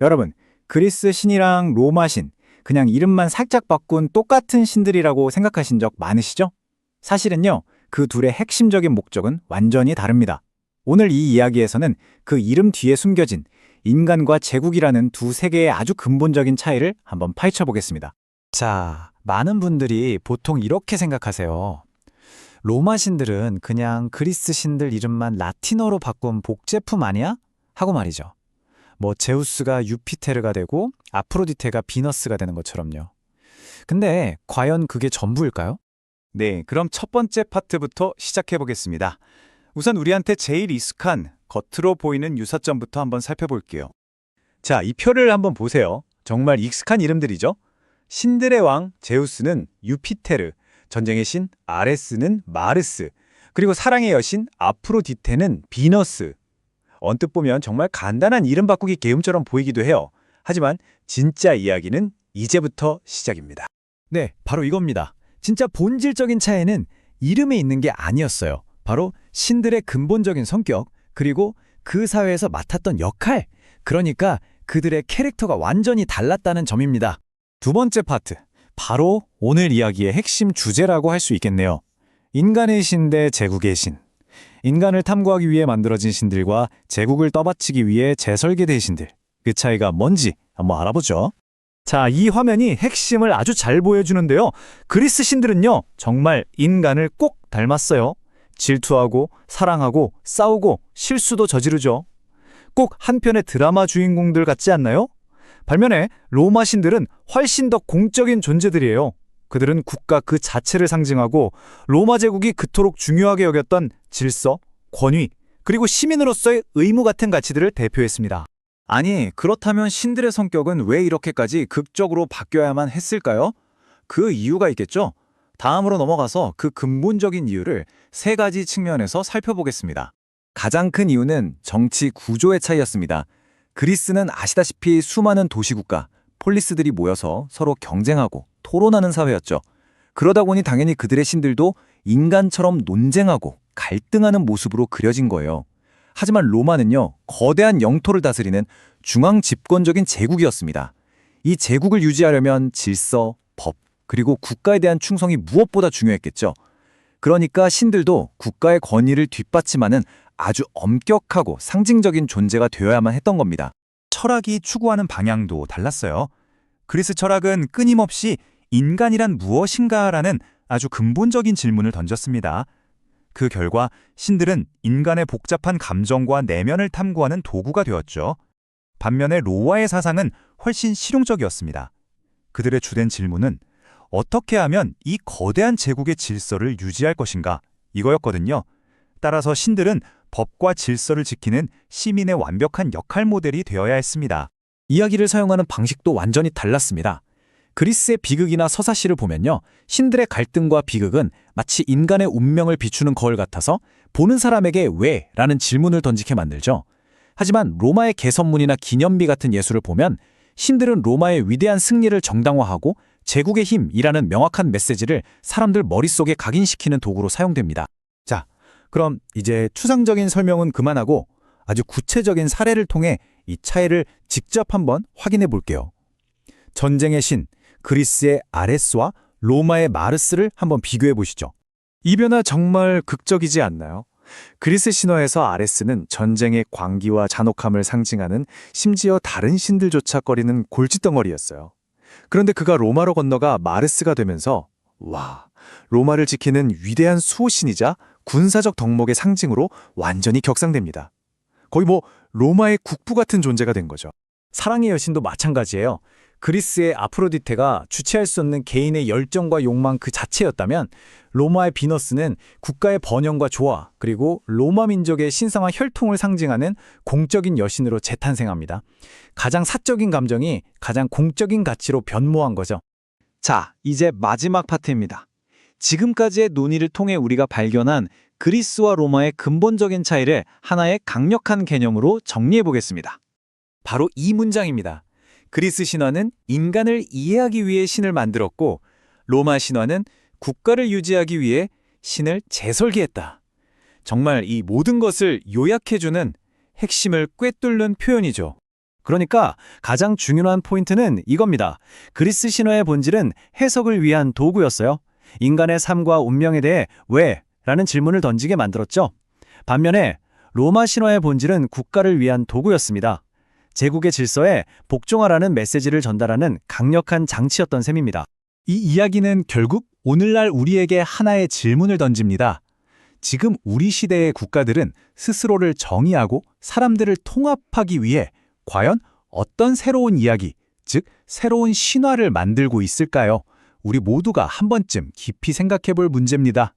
여러분, 그리스 신이랑 로마 신, 그냥 이름만 살짝 바꾼 똑같은 신들이라고 생각하신 적 많으시죠? 사실은요, 그 둘의 핵심적인 목적은 완전히 다릅니다. 오늘 이 이야기에서는 그 이름 뒤에 숨겨진 인간과 제국이라는 두 세계의 아주 근본적인 차이를 한번 파헤쳐 보겠습니다. 자, 많은 분들이 보통 이렇게 생각하세요. 로마 신들은 그냥 그리스 신들 이름만 라틴어로 바꾼 복제품 아니야? 하고 말이죠. 뭐 제우스가 유피테르가 되고 아프로디테가 비너스가 되는 것처럼요. 근데 과연 그게 전부일까요? 네, 그럼 첫 번째 파트부터 시작해 보겠습니다. 우선 우리한테 제일 익숙한 겉으로 보이는 유사점부터 한번 살펴볼게요. 자, 이 표를 한번 보세요. 정말 익숙한 이름들이죠? 신들의 왕 제우스는 유피테르, 전쟁의 신 아레스는 마르스, 그리고 사랑의 여신 아프로디테는 비너스. 언뜻 보면 정말 간단한 이름 바꾸기 게임처럼 보이기도 해요. 하지만 진짜 이야기는 이제부터 시작입니다. 네, 바로 이겁니다. 진짜 본질적인 차이는 이름에 있는 게 아니었어요. 바로 신들의 근본적인 성격, 그리고 그 사회에서 맡았던 역할, 그러니까 그들의 캐릭터가 완전히 달랐다는 점입니다. 두 번째 파트, 바로 오늘 이야기의 핵심 주제라고 할 수 있겠네요. 인간의 신 대 제국의 신. 인간을 탐구하기 위해 만들어진 신들과 제국을 떠받치기 위해 재설계된 신들. 그 차이가 뭔지 한번 알아보죠. 자, 이 화면이 핵심을 아주 잘 보여주는데요. 그리스 신들은요, 정말 인간을 꼭 닮았어요. 질투하고 사랑하고 싸우고 실수도 저지르죠. 꼭 한편의 드라마 주인공들 같지 않나요? 반면에 로마 신들은 훨씬 더 공적인 존재들이에요. 그들은 국가 그 자체를 상징하고 로마 제국이 그토록 중요하게 여겼던 질서, 권위, 그리고 시민으로서의 의무 같은 가치들을 대표했습니다. 아니, 그렇다면 신들의 성격은 왜 이렇게까지 극적으로 바뀌어야만 했을까요? 그 이유가 있겠죠? 다음으로 넘어가서 그 근본적인 이유를 세 가지 측면에서 살펴보겠습니다. 가장 큰 이유는 정치 구조의 차이였습니다. 그리스는 아시다시피 수많은 도시국가, 폴리스들이 모여서 서로 경쟁하고 토론하는 사회였죠. 그러다 보니 당연히 그들의 신들도 인간처럼 논쟁하고 갈등하는 모습으로 그려진 거예요. 하지만 로마는요, 거대한 영토를 다스리는 중앙 집권적인 제국이었습니다. 이 제국을 유지하려면 질서, 법, 그리고 국가에 대한 충성이 무엇보다 중요했겠죠. 그러니까 신들도 국가의 권위를 뒷받침하는 아주 엄격하고 상징적인 존재가 되어야만 했던 겁니다. 철학이 추구하는 방향도 달랐어요. 그리스 철학은 끊임없이 인간이란 무엇인가라는 아주 근본적인 질문을 던졌습니다. 그 결과 신들은 인간의 복잡한 감정과 내면을 탐구하는 도구가 되었죠. 반면에 로마의 사상은 훨씬 실용적이었습니다. 그들의 주된 질문은 어떻게 하면 이 거대한 제국의 질서를 유지할 것인가, 이거였거든요. 따라서 신들은 법과 질서를 지키는 시민의 완벽한 역할 모델이 되어야 했습니다. 이야기를 사용하는 방식도 완전히 달랐습니다. 그리스의 비극이나 서사시를 보면요, 신들의 갈등과 비극은 마치 인간의 운명을 비추는 거울 같아서 보는 사람에게 왜? 라는 질문을 던지게 만들죠. 하지만 로마의 개선문이나 기념비 같은 예술을 보면 신들은 로마의 위대한 승리를 정당화하고 제국의 힘이라는 명확한 메시지를 사람들 머릿속에 각인시키는 도구로 사용됩니다. 자, 그럼 이제 추상적인 설명은 그만하고 아주 구체적인 사례를 통해 이 차이를 직접 한번 확인해 볼게요. 전쟁의 신, 그리스의 아레스와 로마의 마르스를 한번 비교해 보시죠. 이 변화 정말 극적이지 않나요? 그리스 신화에서 아레스는 전쟁의 광기와 잔혹함을 상징하는 심지어 다른 신들조차 꺼리는 골칫덩어리였어요. 그런데 그가 로마로 건너가 마르스가 되면서 와, 로마를 지키는 위대한 수호신이자 군사적 덕목의 상징으로 완전히 격상됩니다. 거의 뭐 로마의 국부 같은 존재가 된 거죠. 사랑의 여신도 마찬가지예요. 그리스의 아프로디테가 주체할 수 없는 개인의 열정과 욕망 그 자체였다면 로마의 비너스는 국가의 번영과 조화, 그리고 로마 민족의 신성한 혈통을 상징하는 공적인 여신으로 재탄생합니다. 가장 사적인 감정이 가장 공적인 가치로 변모한 거죠. 자, 이제 마지막 파트입니다. 지금까지의 논의를 통해 우리가 발견한 그리스와 로마의 근본적인 차이를 하나의 강력한 개념으로 정리해 보겠습니다. 바로 이 문장입니다. 그리스 신화는 인간을 이해하기 위해 신을 만들었고 로마 신화는 국가를 유지하기 위해 신을 재설계했다. 정말 이 모든 것을 요약해주는 핵심을 꿰뚫는 표현이죠. 그러니까 가장 중요한 포인트는 이겁니다. 그리스 신화의 본질은 해석을 위한 도구였어요. 인간의 삶과 운명에 대해 왜? 라는 질문을 던지게 만들었죠. 반면에 로마 신화의 본질은 국가를 위한 도구였습니다. 제국의 질서에 복종하라는 메시지를 전달하는 강력한 장치였던 셈입니다. 이 이야기는 결국 오늘날 우리에게 하나의 질문을 던집니다. 지금 우리 시대의 국가들은 스스로를 정의하고 사람들을 통합하기 위해 과연 어떤 새로운 이야기, 즉 새로운 신화를 만들고 있을까요? 우리 모두가 한 번쯤 깊이 생각해 볼 문제입니다.